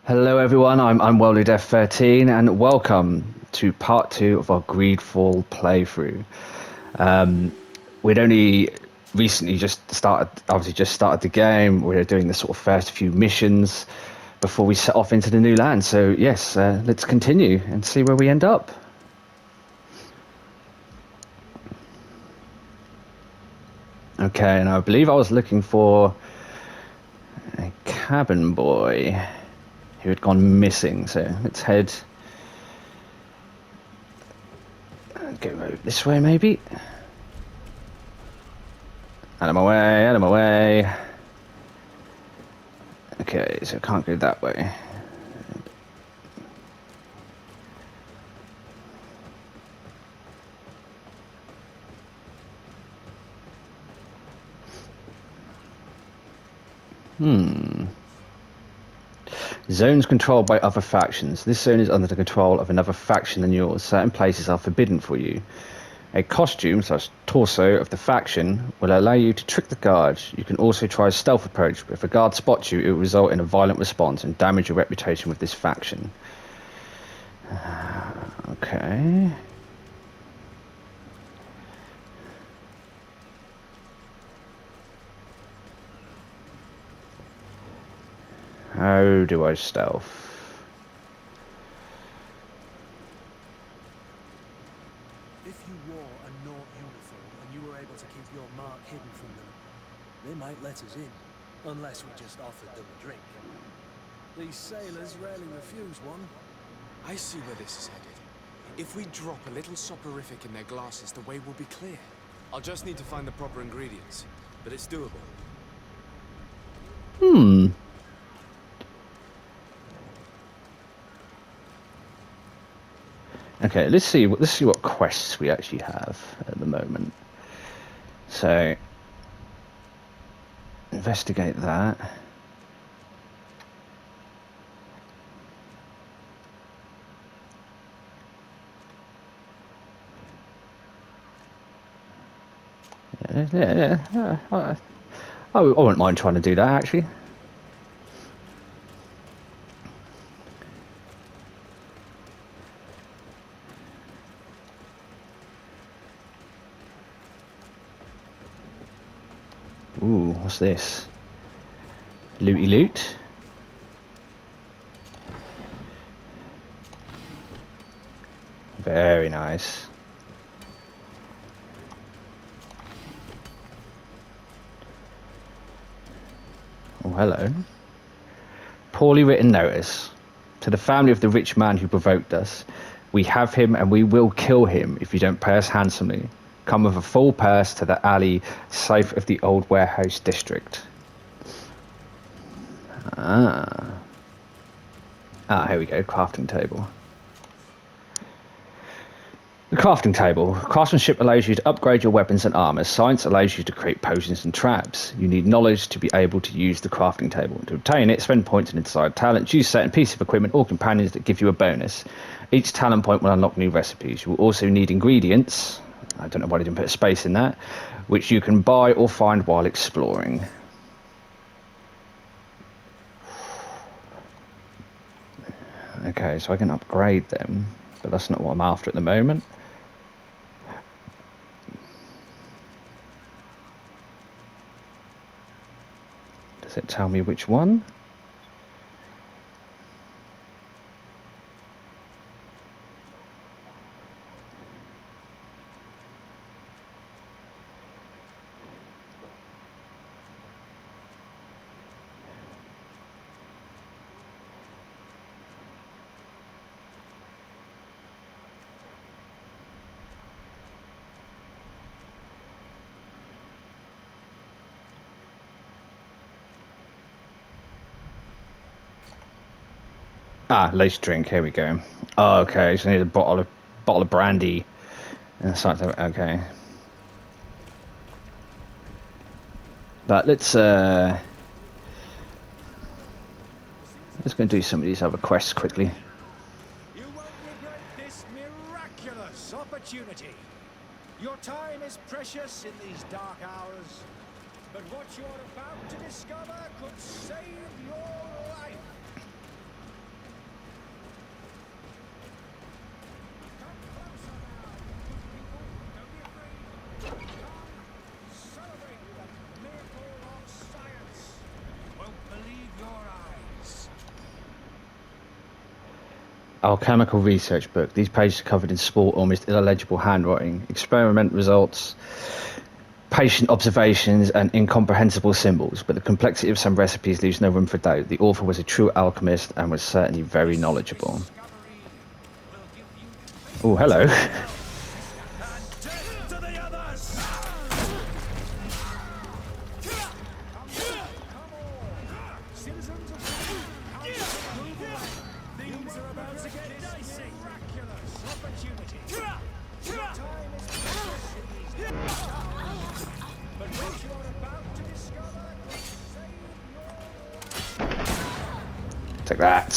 Hello everyone, I'm WorldlyDeath13 and welcome to part 2 of our Greedfall playthrough. We'd only recently just started the game. We're doing the sort of first few missions before we set off into the new land. So yes, let's continue and see where we end up. Okay, and I believe I was looking for a cabin boy who had gone missing, so let's head... go this way maybe? Out of my way, out of my way. Okay, so I can't go that way. Zones controlled by other factions. This zone is under the control of another faction than yours. Certain places are forbidden for you. A costume, such as torso of the faction, will allow you to trick the guards. You can also try a stealth approach, but if a guard spots you, it will result in a violent response and damage your reputation with this faction. Okay. How do I stealth? If you wore a Naught uniform and you were able to keep your mark hidden from them, they might let us in, unless we just offered them a drink. These sailors rarely refuse one. I see where this is headed. If we drop a little soporific in their glasses, the way will be clear. I'll just need to find the proper ingredients, but it's doable. Okay, let's see what quests we actually have at the moment. So, investigate that. Yeah. I wouldn't mind trying to do that actually. Ooh, what's this? Looty loot. Very nice. Oh, hello. Poorly written notice. To the family of the rich man who provoked us. We have him and we will kill him if you don't pay us handsomely. Come with a full purse to the alley south of the old warehouse district. Ah, here we go, crafting table. The crafting table. Craftsmanship allows you to upgrade your weapons and armor. Science allows you to create potions and traps. You need knowledge to be able to use the crafting table. To obtain it, spend points in inside talent. Choose certain pieces of equipment or companions that give you a bonus. Each talent point will unlock new recipes. You will also need ingredients. I don't know why they didn't put a space in that, which you can buy or find while exploring. Okay, so I can upgrade them, but that's not what I'm after at the moment. Does it tell me which one? Ah, lace drink. Here we go. Oh, okay. So I need a bottle of brandy. And something. Okay. But let's go and do some of these other quests quickly. You won't regret this miraculous opportunity. Your time is precious in these dark hours, but what you're about to discover could save your life. Alchemical research book. These pages are covered in small, almost illegible handwriting. Experiment results, patient observations, and incomprehensible symbols. But the complexity of some recipes leaves no room for doubt. The author was a true alchemist and was certainly very knowledgeable. Oh, hello. And death to the others! Citizens of things are about to get dicey. Miraculous opportunity. Your time is precious in these days. But what you are about to discover will save your Take that.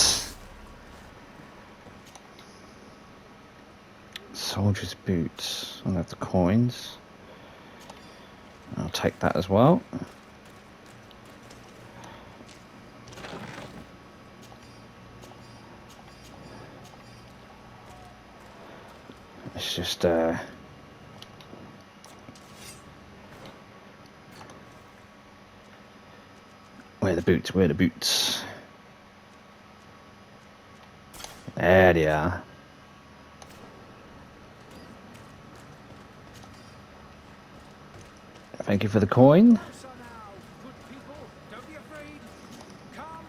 Soldier's boots. I'll have the coins. I'll take that as well. It's just where are the boots? Where are the boots? There they are. Thank you for the coin. So now, good people, don't be afraid. Come,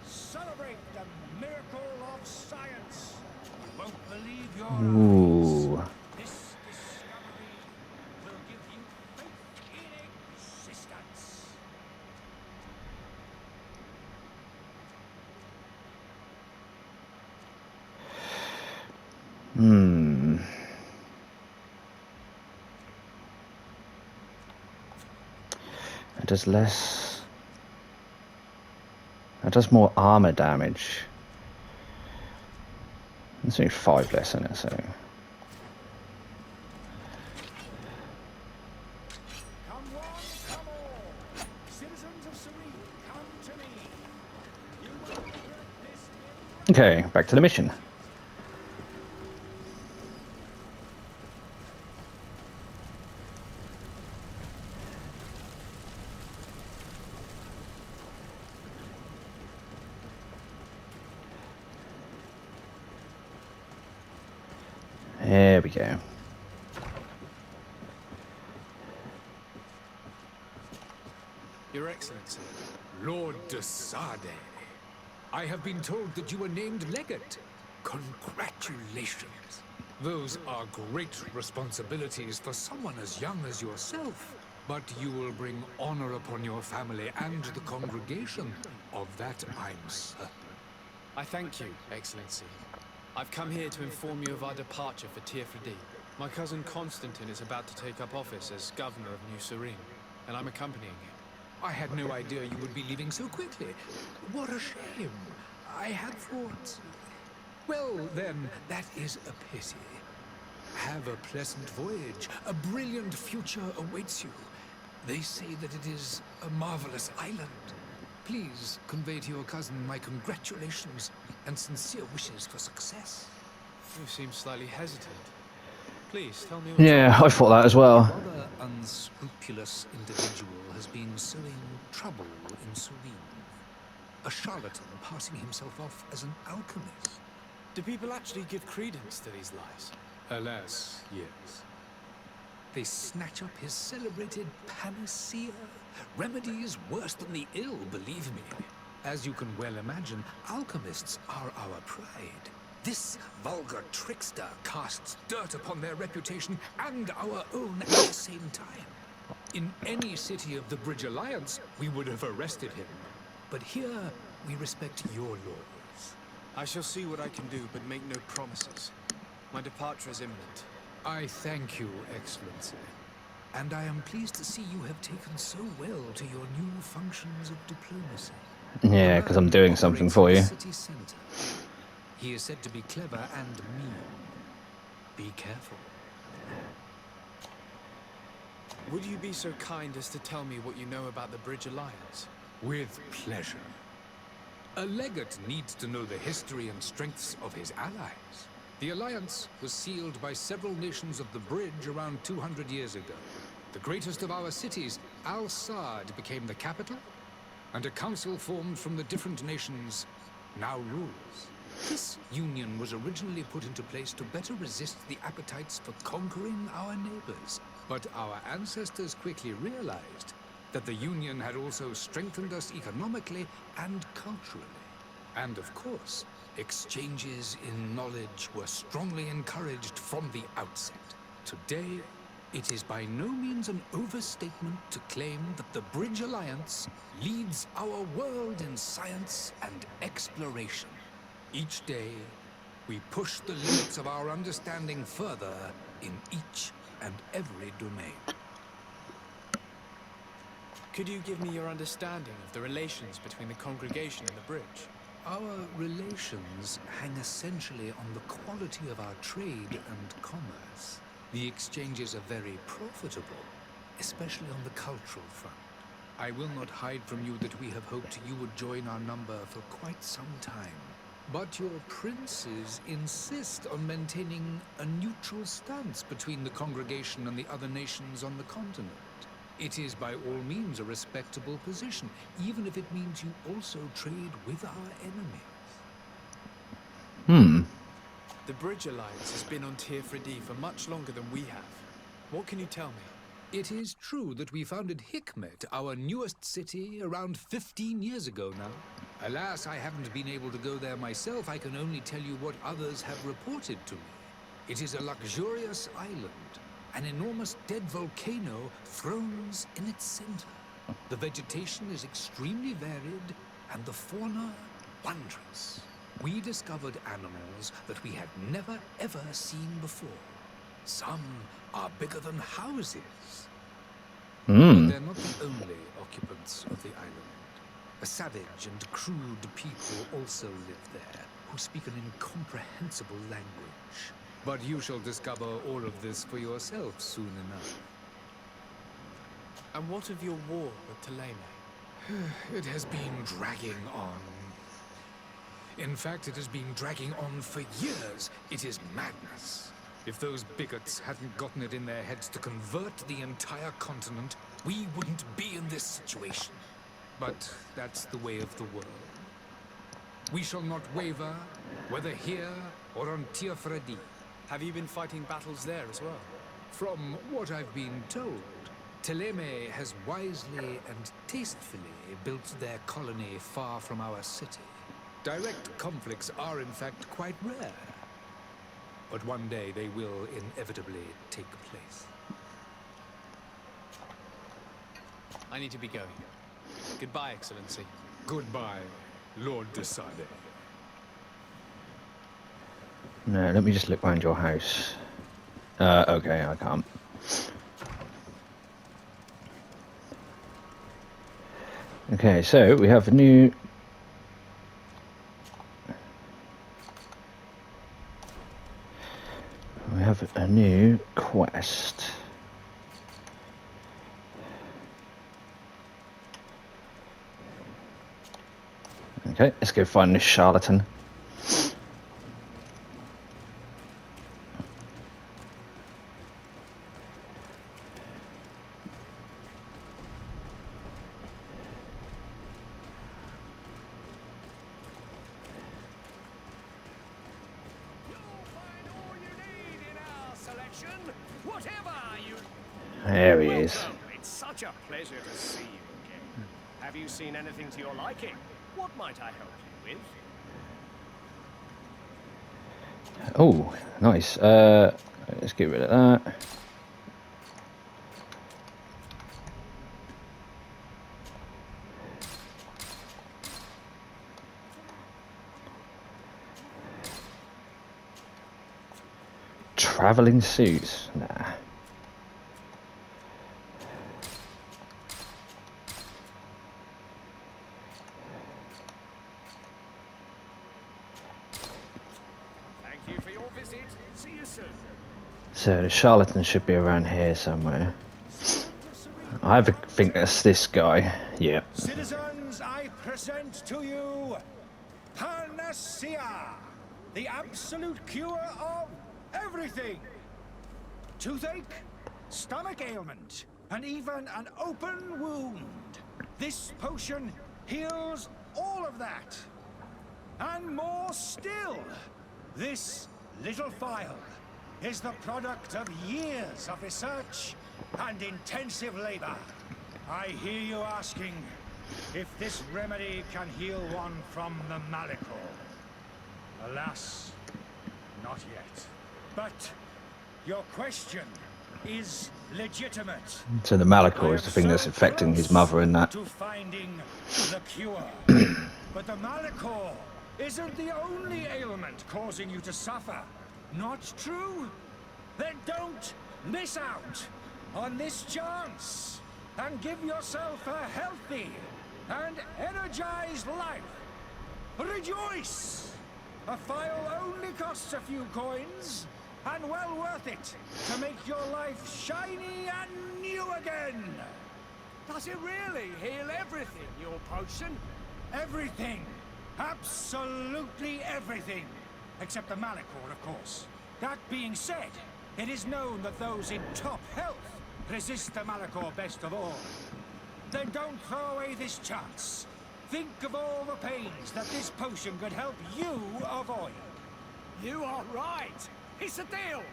celebrate the miracle of science. You won't believe your Ooh. eyes. This discovery will give you faith in existence. It does less. It does more armor damage. It's only 5 less in it, so. Come one, come all. Citizens of Serene, come to me. You will regret this. Okay, back to the mission. There we go. Your Excellency. Lord de Sade, I have been told that you were named legate. Congratulations. Those are great responsibilities for someone as young as yourself. But you will bring honor upon your family and the congregation. Of that I'm certain. I thank you, Excellency. I've come here to inform you of our departure for Tiefredi. My cousin Constantine is about to take up office as governor of New Serene, and I'm accompanying him. I had no idea you would be leaving so quickly. What a shame. I had thought... Well, then, that is a pity. Have a pleasant voyage. A brilliant future awaits you. They say that it is a marvelous island. Please convey to your cousin my congratulations and sincere wishes for success. You seem slightly hesitant. Please, tell me Yeah, I thought that as well. A rather unscrupulous individual has been sowing trouble in Serene. A charlatan passing himself off as an alchemist. Do people actually give credence to these lies? Alas, yes. They snatch up his celebrated panacea. Remedies worse than the ill, believe me. As you can well imagine, alchemists are our pride. This vulgar trickster casts dirt upon their reputation and our own at the same time. In any city of the Bridge Alliance, we would have arrested him. But here, we respect your laws. I shall see what I can do, but make no promises. My departure is imminent. I thank you, Excellency. And I am pleased to see you have taken so well to your new functions of diplomacy. Yeah, because I'm doing something for you. City center. He is said to be clever and mean. Be careful. Would you be so kind as to tell me what you know about the Bridge Alliance? With pleasure. A legate needs to know the history and strengths of his allies. The alliance was sealed by several nations of the Bridge around 200 years ago. The greatest of our cities, Al-Sad, became the capital, and a council formed from the different nations now rules. This union was originally put into place to better resist the appetites for conquering our neighbors. But our ancestors quickly realized that the union had also strengthened us economically and culturally. And of course, exchanges in knowledge were strongly encouraged from the outset. Today, it is by no means an overstatement to claim that the Bridge Alliance leads our world in science and exploration. Each day, we push the limits of our understanding further in each and every domain. Could you give me your understanding of the relations between the congregation and the bridge? Our relations hang essentially on the quality of our trade and commerce. The exchanges are very profitable, especially on the cultural front. I will not hide from you that we have hoped you would join our number for quite some time. But your princes insist on maintaining a neutral stance between the congregation and the other nations on the continent. It is by all means a respectable position, even if it means you also trade with our enemies. The Bridge Alliance has been on Tier for much longer than we have. What can you tell me? It is true that we founded Hikmet, our newest city, around 15 years ago now. Alas, I haven't been able to go there myself. I can only tell you what others have reported to me. It is a luxurious island. An enormous dead volcano thrones in its center. The vegetation is extremely varied, and the fauna wondrous. We discovered animals that we had never ever seen before. Some are bigger than houses. But they're not the only occupants of the island. A savage and crude people also live there, who speak an incomprehensible language. But you shall discover all of this for yourself soon enough. And what of your war with Thélème? It has been dragging on. In fact, it has been dragging on for years. It is madness. If those bigots hadn't gotten it in their heads to convert the entire continent, we wouldn't be in this situation. But that's the way of the world. We shall not waver, whether here or on Tier. Have you been fighting battles there as well? From what I've been told, Thélème has wisely and tastefully built their colony far from our city. Direct conflicts are in fact quite rare. But one day they will inevitably take place. I need to be going. Goodbye, Excellency. Goodbye, Lord de Sade. No, let me just look around your house. Okay, I can't. Okay, so we have a new... We have a new quest. Okay, let's go find this charlatan. There he is. It's such a pleasure to see you again. Have you seen anything to your liking? What might I help you with? Oh, nice. Let's get rid of that. Traveling suits? Nah. So the charlatan should be around here somewhere. I think that's this guy. Yeah. Citizens, I present to you Panacea, the absolute cure of everything. Toothache, stomach ailment, and even an open wound. This potion heals all of that. And more still, this little phial is the product of years of research and intensive labor. I hear you asking if this remedy can heal one from the Malachor. Alas, not yet. But your question is legitimate. So the Malachor is the thing that's affecting his mother and that. To finding the cure. But the Malachor isn't the only ailment causing you to suffer. Not true? Then don't miss out on this chance and give yourself a healthy and energized life. Rejoice! A phial only costs a few coins, and well worth it to make your life shiny and new again. Does it really heal everything, your potion? Everything. Absolutely everything. Except the Malachor, of course. That being said, it is known that those in top health resist the Malachor best of all. Then don't throw away this chance. Think of all the pains that this potion could help you avoid. You are right. It's a deal.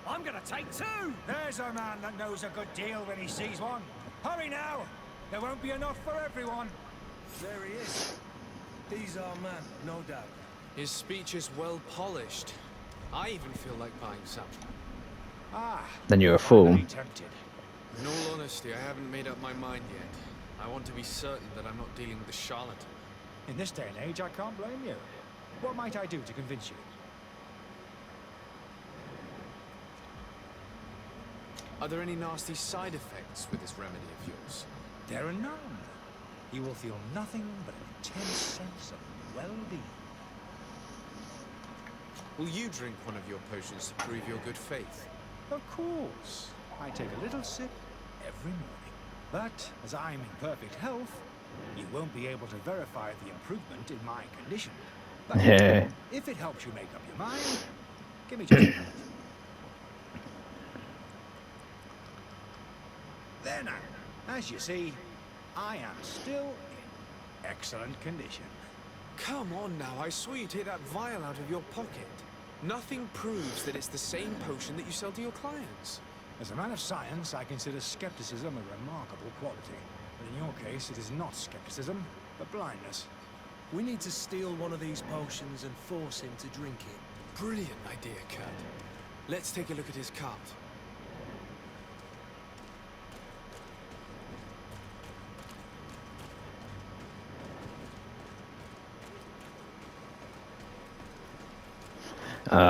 I'm gonna take 2. There's a man that knows a good deal when he sees one. Hurry now. There won't be enough for everyone. There he is. He's our man, no doubt. His speech is well polished. I even feel like buying some. Ah. Then you're a fool. Very tempted. In all honesty, I haven't made up my mind yet. I want to be certain that I'm not dealing with a charlatan. In this day and age, I can't blame you. What might I do to convince you? Are there any nasty side effects with this remedy of yours? There are none. You will feel nothing but an intense sense of well-being. Will you drink one of your potions to prove your good faith? Of course. I take a little sip every morning. But, as I'm in perfect health, you won't be able to verify the improvement in my condition. But Yeah. if it helps you make up your mind, give me just a minute. There now. As you see, I am still in excellent condition. Come on now, I swear you take that vial out of your pocket. Nothing proves that it's the same potion that you sell to your clients. As a man of science, I consider skepticism a remarkable quality. But in your case, it is not skepticism, but blindness. We need to steal one of these potions and force him to drink it. Brilliant idea, Kurt. Let's take a look at his cart.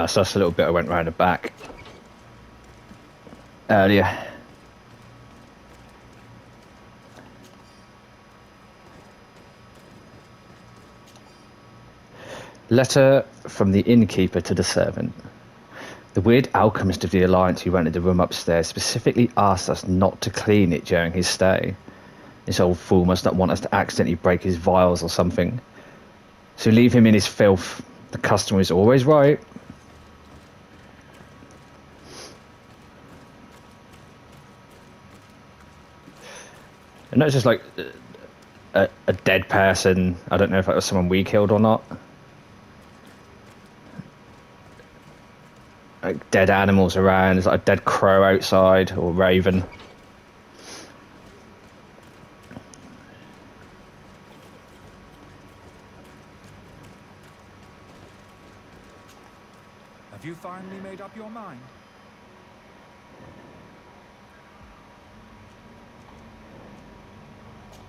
So that's a little bit I went round the back earlier. Letter from the innkeeper to the servant. The weird alchemist of the Alliance who rented the room upstairs specifically asked us not to clean it during his stay. This old fool must not want us to accidentally break his vials or something. So leave him in his filth. The customer is always right. I noticed just like a dead person. I don't know if that was someone we killed or not. Like dead animals around. There's like a dead crow outside or raven. Have you finally made up your mind?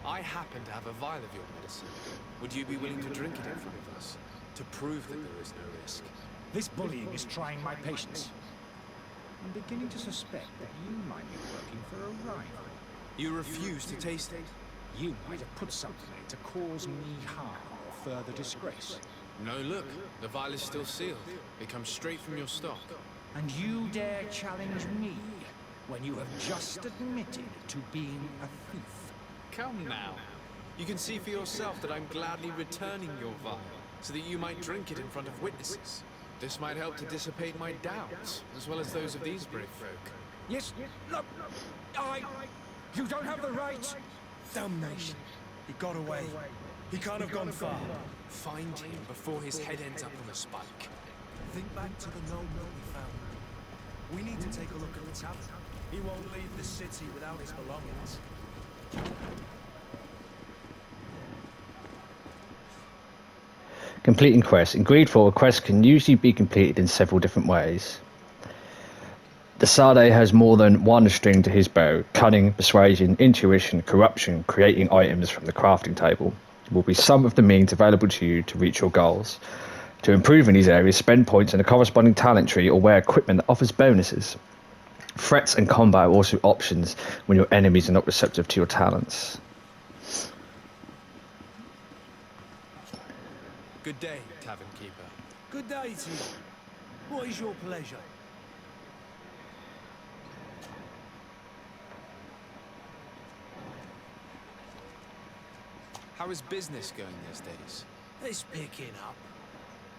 I happen to have a vial of your medicine. Would you be willing to drink it in front of us? To prove that there is no risk? This bullying is trying my patience. I'm beginning to suspect that you might be working for a rival. You refuse to taste it? You might have put something in it to cause me harm or further disgrace. No, look. The vial is still sealed. It comes straight from your stock. And you dare challenge me when you have just admitted to being a thief. Come now. You can see for yourself that I'm gladly returning your vial, so that you might drink it in front of witnesses. This might help to dissipate my doubts, as well as those of these brave folk. Yes, look, you don't have the right. Damnation. He got away. He can't have gone far. Find him before his head ends up on a spike. Think back to the gnome that we found. We need to take a look at the tavern. He won't leave the city without his belongings. Completing quests. In Greedfall, a quest can usually be completed in several different ways. The Sade has more than one string to his bow. Cunning, persuasion, intuition, corruption, creating items from the crafting table will be some of the means available to you to reach your goals. To improve in these areas, spend points in a corresponding talent tree or wear equipment that offers bonuses. Threats and combat are also options when your enemies are not receptive to your talents. Good day, tavern keeper. Good day to you. What is your pleasure? How is business going these days? It's picking up.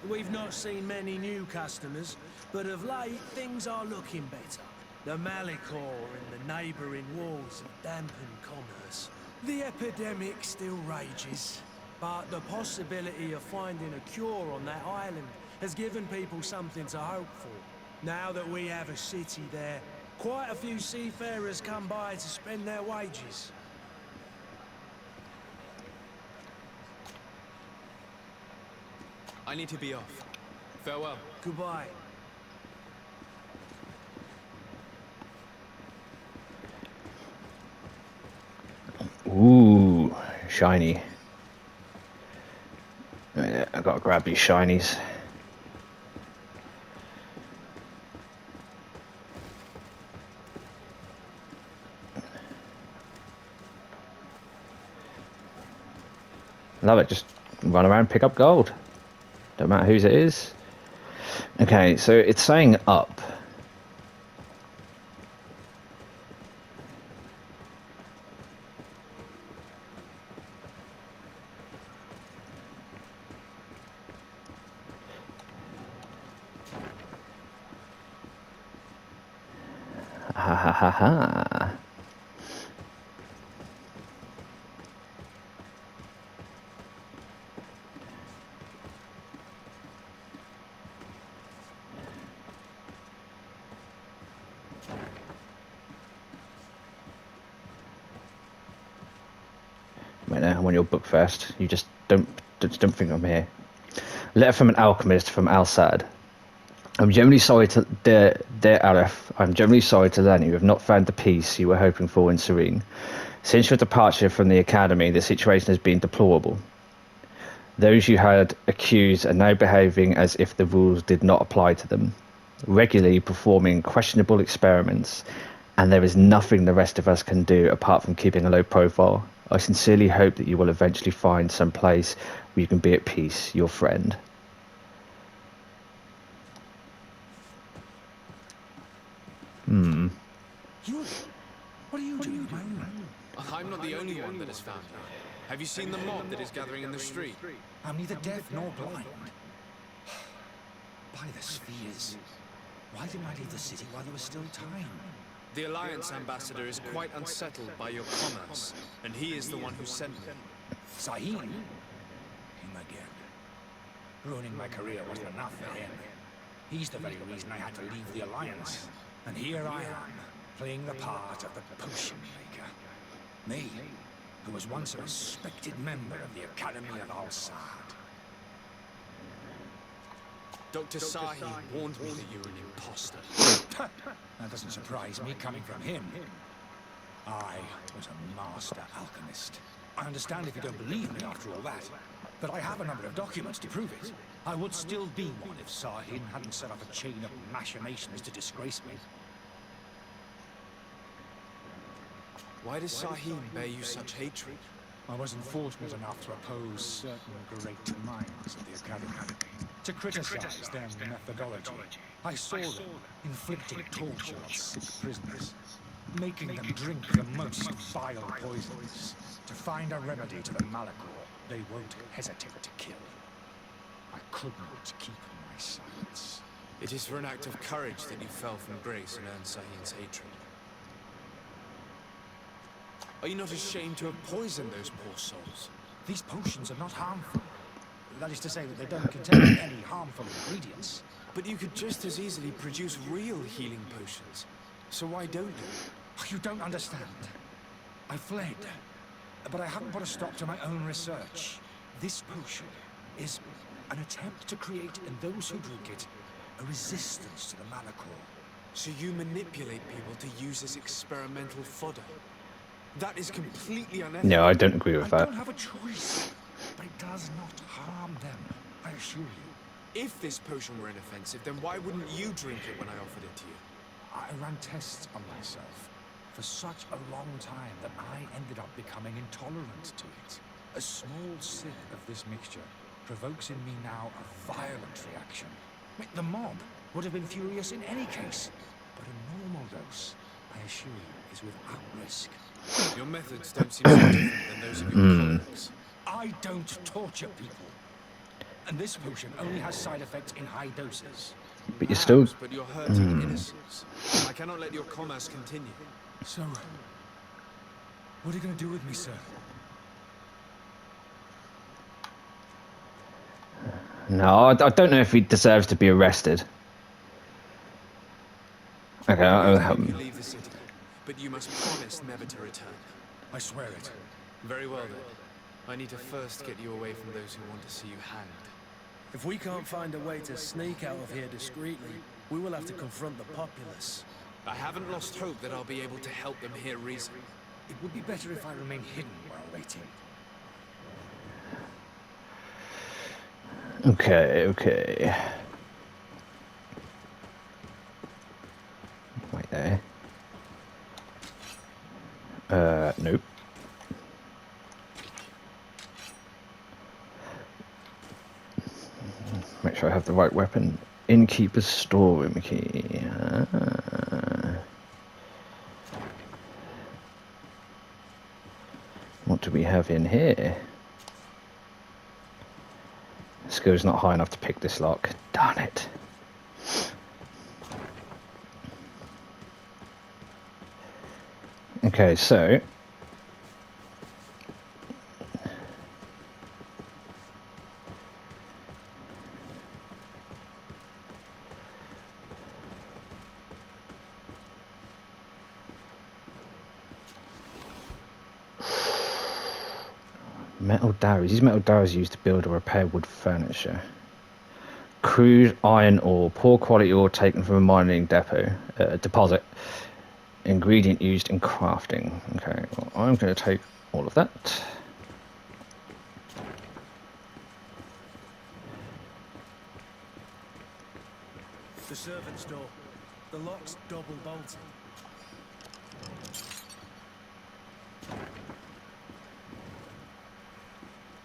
We've not seen many new customers, but of late things are looking better. The Malicor and the neighbouring wars have dampened commerce. The epidemic still rages, but the possibility of finding a cure on that island has given people something to hope for. Now that we have a city there, quite a few seafarers come by to spend their wages. I need to be off. Farewell. Goodbye. Ooh, shiny. I gotta grab these shinies. Love it, just run around, pick up gold. Don't matter whose it is. Okay, so it's saying up. Ha ha ha ha. Right now, I'm on your book first. You just don't think I'm here. Letter from an alchemist from Al Sad. I'm generally sorry to dear Aleph. I'm generally sorry to learn you have not found the peace you were hoping for in Serene. Since your departure from the academy, the situation has been deplorable. Those you had accused are now behaving as if the rules did not apply to them, regularly performing questionable experiments, and there is nothing the rest of us can do apart from keeping a low profile. I sincerely hope that you will eventually find some place where you can be at peace, your friend. What are you doing? I'm not the only one that has found you. Have you seen the mob that is gathering in the street? I'm neither deaf nor blind. By the spheres. Why didn't I leave the city while there was still time? The Alliance ambassador is quite unsettled by your commerce, and he is the one who sent me. Sahim? Him again. Ruining my career wasn't enough for him. He's the very reason I had to leave the Alliance. And here I am, playing the part of the potion maker. Me, who was once a respected member of the Academy of Al-Sad. Dr. Sahim warned me that you were an imposter. That doesn't surprise me coming from him. I was a master alchemist. I understand if you don't believe me after all that, but I have a number of documents to prove it. I would still be one if Sahim hadn't set up a chain of machinations to disgrace me. Why does Sahim bear you such hatred? I wasn't fortunate enough to oppose certain great minds of the Academy. To criticize their methodology, I saw them inflicting torture on sick prisoners, making them drink the most vile poisons. To find a remedy to the Malicor, they won't hesitate to kill. I couldn't keep my silence. It is for an act of courage that you fell from grace and earned Sahim's hatred. Are you not ashamed to have poisoned those poor souls? These potions are not harmful. That is to say that they don't contain any harmful ingredients. But you could just as easily produce real healing potions. So why don't you? Oh, you don't understand. I fled, but I haven't put a stop to my own research. This potion is an attempt to create in those who drink it a resistance to the mana core. So you manipulate people to use as experimental fodder. That is completely unethical. No, I don't agree with I that. don't have a choice, but it does not harm them, I assure you. If this potion were inoffensive, then why wouldn't you drink it when I offered it to you? I ran tests on myself for such a long time that I ended up becoming intolerant to it. A small sip of this mixture provokes in me now a violent reaction. The mob would have been furious in any case, but a normal dose, I assure you, is without risk. Your methods don't seem so different than those of your colleagues. I don't torture people. And this potion only has side effects in high doses. But you're still... Perhaps, but you're hurting innocents. I cannot let your commerce continue. So, what are you going to do with me, sir? No, I don't know if he deserves to be arrested. Okay, You can leave the city, but you must promise never to return. I swear it. Very well then. I need to first get you away from those who want to see you hanged. If we can't find a way to sneak out of here discreetly, we will have to confront the populace. I haven't lost hope that I'll be able to help them hear reason. It would be better if I remain hidden while waiting. Okay, okay. Right there. Nope. Make sure I have the right weapon. Innkeeper's storeroom key. What do we have in here? Skill's not high enough to pick this lock. Darn it. Okay, so metal dowries. These metal dowries are used to build or repair wood furniture. Crude iron ore. Poor quality ore taken from a mining depot. Deposit. Ingredient used in crafting. Okay, well, I'm going to take all of that. The servant's door. The lock's double bolted.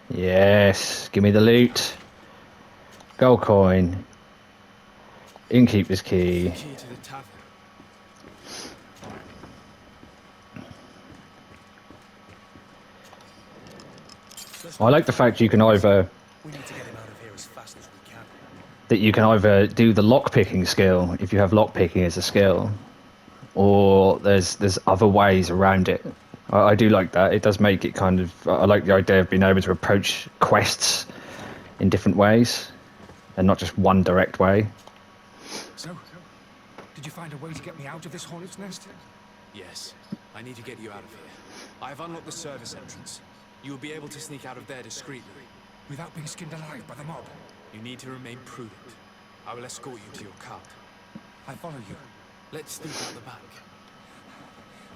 Yes, give me the loot. Gold coin. Innkeeper's key. Key to the tavern. I like the fact you can either We need to get him out of here as fast as we can. that you can either do the lockpicking skill if you have lockpicking as a skill, or there's other ways around it. I do like that. It does make it kind of... I like the idea of being able to approach quests in different ways and not just one direct way. So, did you find a way to get me out of this hornet's nest? Yes, I need to get you out of here. I have unlocked the service entrance. You will be able to sneak out of there discreetly. Without being skinned alive by the mob? You need to remain prudent. I will escort you to your cart. I follow you. Let's sneak out the back.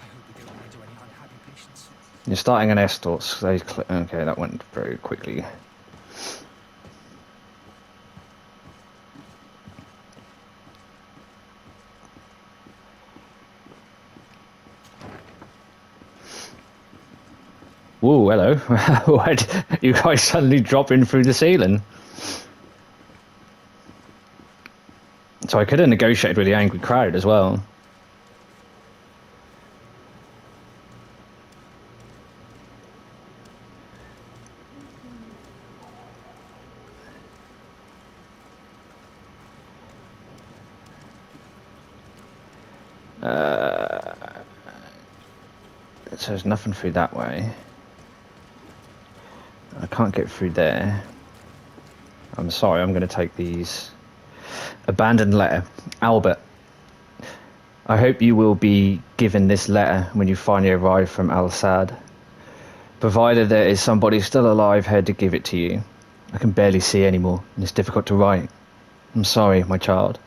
I hope we don't run into any unhappy patients. You're starting an escort. Okay, that went very quickly. Whoa, hello. Why did you guys suddenly drop in through the ceiling? So I could have negotiated with the angry crowd as well. So there's nothing through that way. I can't get through there. I'm sorry, I'm going to take these. Abandoned letter. Albert, I hope you will be given this letter when you finally arrive from Al-Assad. Provided there is somebody still alive here to give it to you. I can barely see anymore, and it's difficult to write. I'm sorry, my child.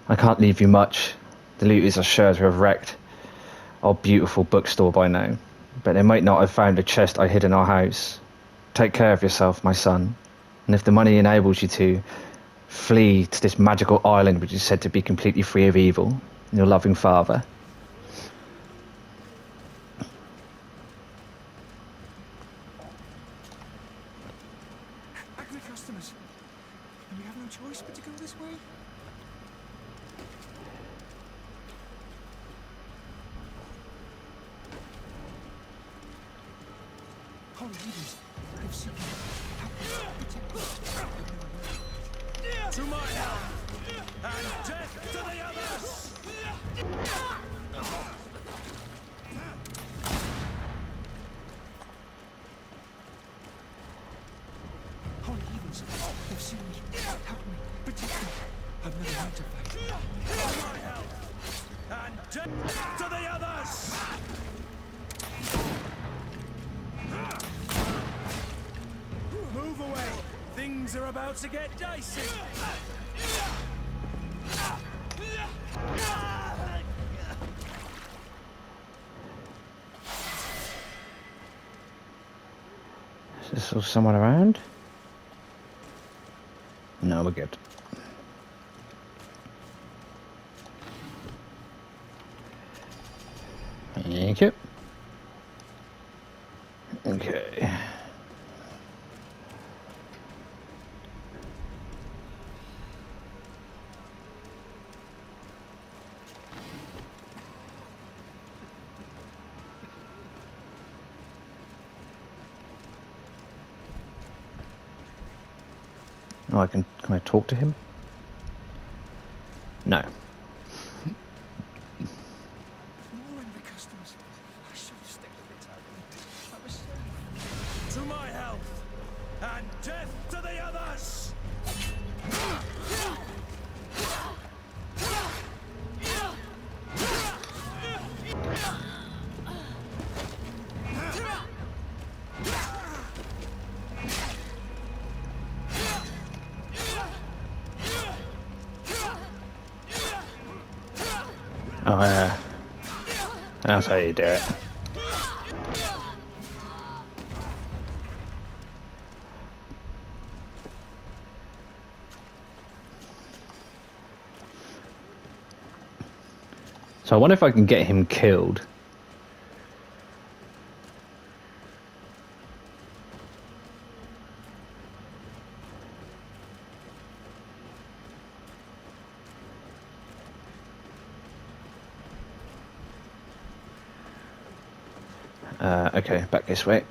I can't leave you much. The looters are sure to have wrecked our beautiful bookstore by now, but they might not have found a chest I hid in our house. Take care of yourself, my son, and if the money enables you to, flee to this magical island which is said to be completely free of evil. Your loving father. Angry customers. And we have no choice but to go this way? Holy leaders, I've seen you. To my help! And death to the others! Holy heavens, they've seen me. Help me, protect me. I've never learned to fight. To my help! And death to the others! Move away! Things are about to get dicey! Is there still someone around? No, we're good. Thank you. Okay. Oh, can I talk to him? No. More angry customers. I should have stayed a bit out. I was safe. To my health! And death to the others! Oh yeah. That's how you do it. So I wonder if I can get him killed. Okay, back this way.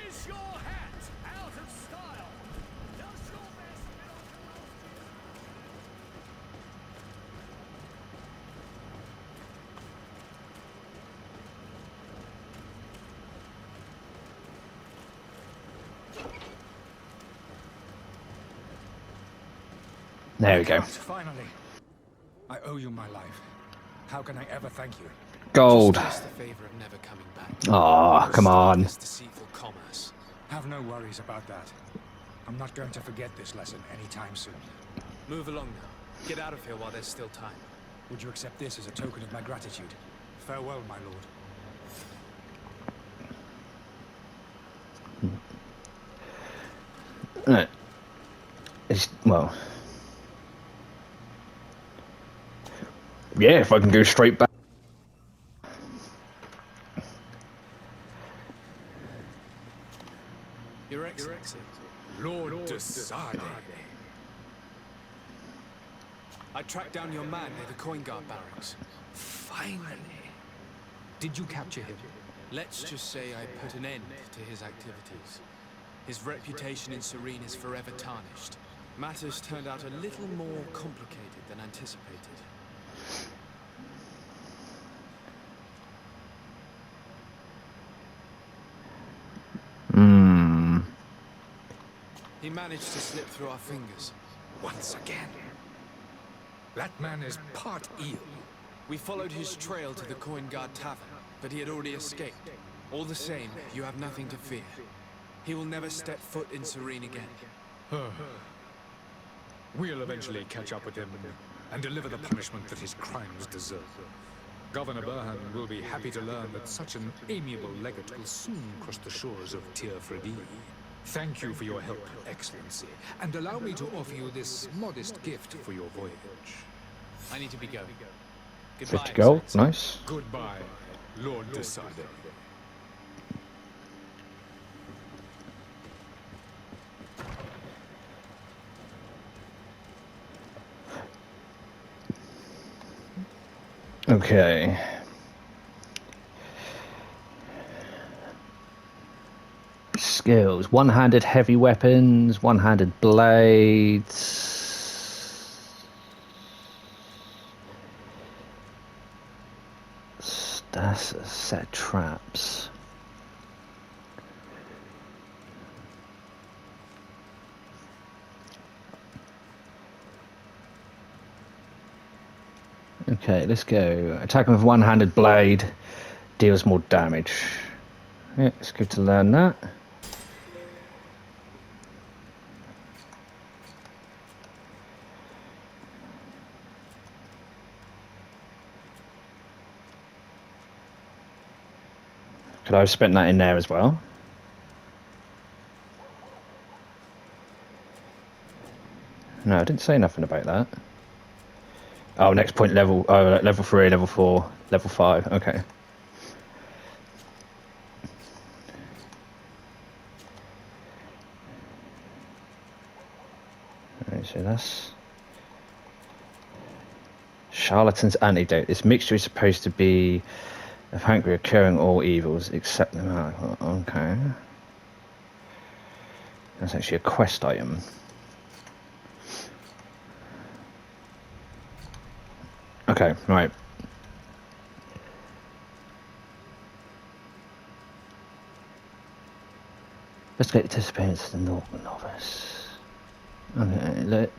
Is your hat out of style? Does your best There we go. Finally. I owe you my life. How can I ever thank you? Gold. Just the favor of never coming back. Aw, come on. This deceitful commerce. Have no worries about that. I'm not going to forget this lesson anytime soon. Move along now. Get out of here while there's still time. Would you accept this as a token of my gratitude? Farewell, my lord. No. It's, well. Yeah, if I can go straight back. Your Excellency. Lord de Sade. I tracked down your man near the coin guard barracks. Finally. Did you capture him? Let's just say I put an end to his activities. His reputation in Serene is forever tarnished. Matters turned out a little more complicated than anticipated. managed to slip through our fingers. Once again. That man is part eel. We followed his trail to the Coin Guard Tavern, but he had already escaped. All the same, you have nothing to fear. He will never step foot in Serene again. We'll eventually catch up with him and deliver the punishment that his crimes deserve. Governor Burhan will be happy to learn that such an amiable legate will soon cross the shores of Tir Fredi. Thank you for your help, Excellency, and allow me to offer you this modest gift for your voyage. I need to be going. 50 gold, nice. Goodbye, Lord Desade. Okay. Skills. One-handed heavy weapons, one-handed blades. Stasis, set traps. Okay, let's go. Attacking with one-handed blade deals more damage. Yeah, it's good to learn that. Could I have spent that in there as well? No, I didn't say nothing about that. Oh, next point level. Oh, level 3, level 4, level 5. Okay. Alright, so that's Charlatan's Antidote. This mixture is supposed to be of frankly curing all evils except the okay. That's actually a quest item. Okay, right. Let's get participants to the novice. Okay,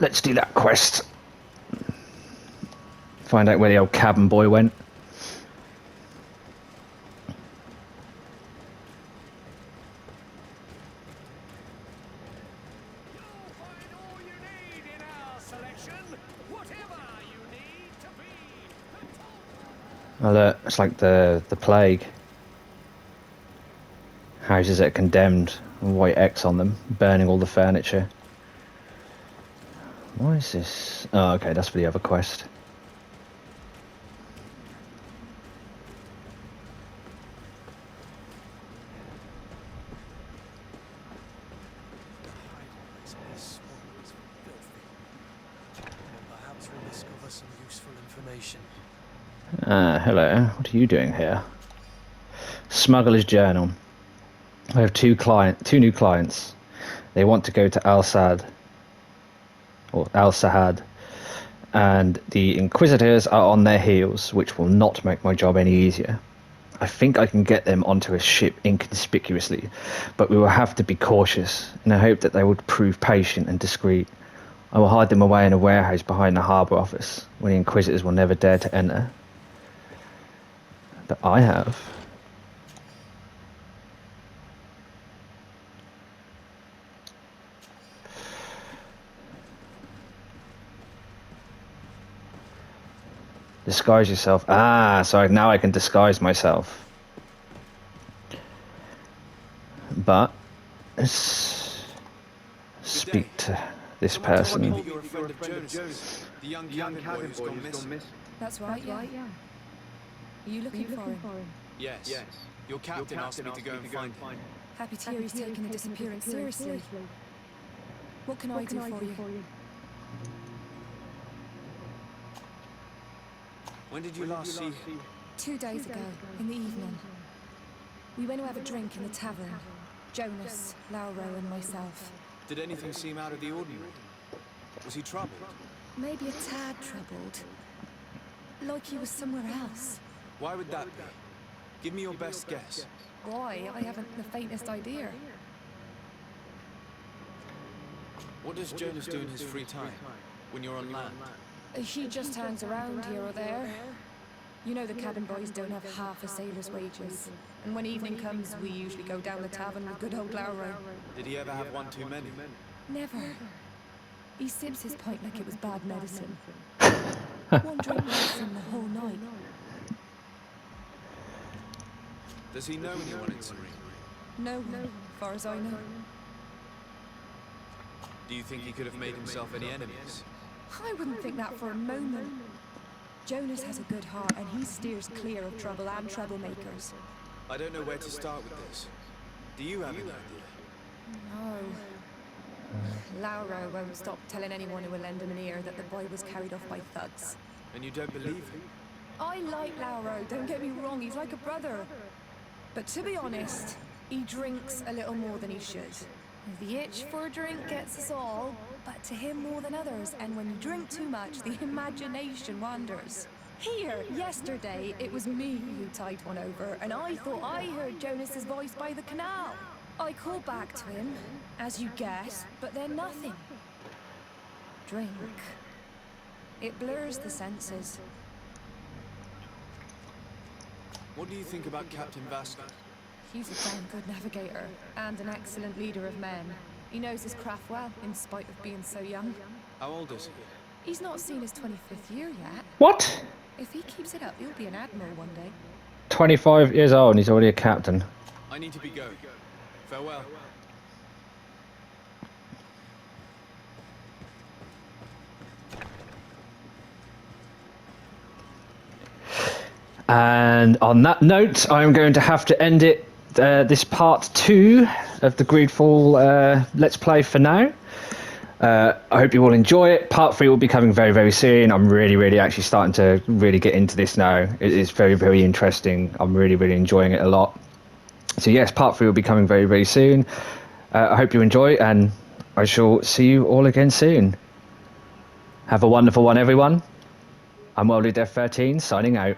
let's do that quest. Find out where the old cabin boy went. Oh look, it's like the plague. Houses that are condemned, white X on them, burning all the furniture. Why is this? Oh, okay, that's for the other quest. Perhaps we'll discover some useful information. Hello, what are you doing here? Smuggler's Journal. I have two new clients. They want to go to Al-Sad, or Al-Sahad, and the Inquisitors are on their heels, which will not make my job any easier. I think I can get them onto a ship inconspicuously, but we will have to be cautious, in the hope that they would prove patient and discreet. I will hide them away in a warehouse behind the harbour office, where the Inquisitors will never dare to enter. But I have. Disguise yourself. Ah, so now I can disguise myself. But let's speak to this person. You're a friend of Jonas's. The young cabin boy who's gone missing. That's right, yeah. Are you looking for him? Yes. Your captain asked me to go and find him. Happy to hear he's taking the disappearance seriously. What can I do for you? When did you last see him? 2 days ago, in the evening. We went to have a drink in the tavern. Jonas, Lauro and myself. Did anything seem out of the ordinary? Was he troubled? Maybe a tad troubled. Like he was somewhere else. Why would that be? Give me your best guess. Why? I haven't the faintest idea. What does Jonas do in his free time, when you're on land? He just hangs around here or there. You know the cabin boys don't have half a sailor's wages. And when evening comes, we usually go down the tavern with good old Lauro. Did he ever have one too many? Never. He sips his pint like it was bad medicine. One drink lasts him the whole night. Does he know anyone in Serene? No one, as far as I know. Do you think he could have made himself any enemies? I wouldn't think that for a moment. Jonas has a good heart and he steers clear of trouble and troublemakers. I don't know where to start with this. Do you have an idea? No. Lauro won't stop telling anyone who will lend him an ear that the boy was carried off by thugs. And you don't believe him? I like Lauro, don't get me wrong, he's like a brother. But to be honest, he drinks a little more than he should. The itch for a drink gets us all, but to him more than others, and when you drink too much, the imagination wanders. Here, yesterday, it was me who tied one over, and I thought I heard Jonas's voice by the canal. I called back to him, as you guess, but then nothing. Drink. It blurs the senses. What do you think about Captain Vasco? He's a damn good navigator, and an excellent leader of men. He knows his craft well, in spite of being so young. How old is he? He's not seen his 25th year yet. What? If he keeps it up, he'll be an admiral one day. 25 years old and he's already a captain. I need to be going. Farewell. And on that note, I'm going to have to end it, this part 2 of the Greedfall Let's Play for now. I hope you all enjoy it. Part 3 will be coming very, very soon. I'm really actually starting to really get into this now. It is very, very interesting. I'm really enjoying it a lot. So yes, part 3 will be coming very, very soon. I hope you enjoy, and I shall see you all again soon. Have a wonderful one, everyone. I'm Worldly Death 13, signing out.